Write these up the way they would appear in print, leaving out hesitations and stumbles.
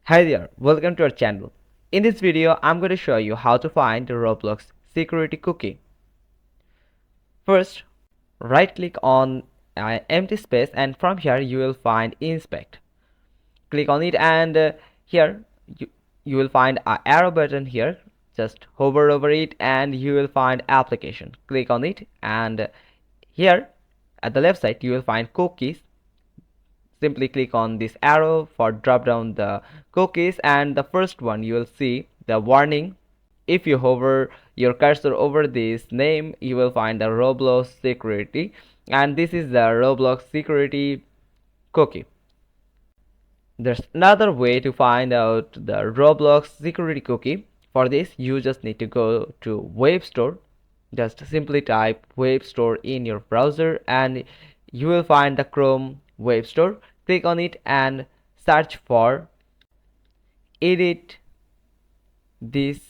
Hi there, welcome to our channel. In this video, I'm going to show you how to find the Roblox security cookie. First, right click on empty space and from here you will find inspect. Click on it and here you will find an arrow button here. Just hover over it and you will find application. Click on it and here at the left side you will find cookies. Simply click on this arrow for drop down the cookies, and the first one you will see the warning. If you hover your cursor over this name, you will find the Roblox security, and this is the Roblox security cookie. There's another way to find out the Roblox security cookie. For this you just need to go to web store. Just simply type web store in your browser and you will find the Chrome web store. Click on it and search for edit this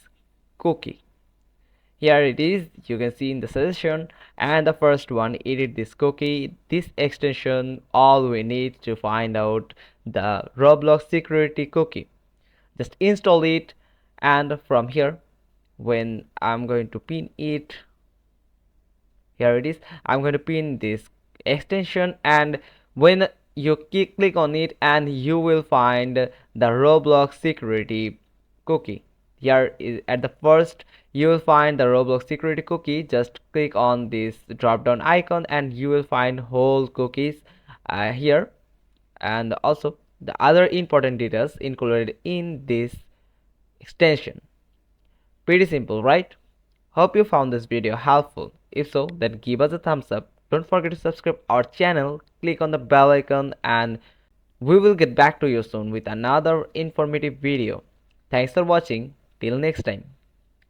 cookie. Here it is, you can see in the suggestion, and the first one, edit this cookie. This extension all we need to find out the Roblox security cookie. Just install it, and from here when I'm going to pin it, here it is, I'm going to pin this extension, and when you click on it and you will find the Roblox security cookie. Here is at the first you will find the Roblox security cookie. Just click on this drop down icon and you will find whole cookies here, and also the other important details included in this extension. Pretty simple, right? Hope you found this video helpful. If so, then give us a thumbs up. Don't forget to subscribe our channel, click on the bell icon, and we will get back to you soon with another informative video. Thanks for watching. Till next time.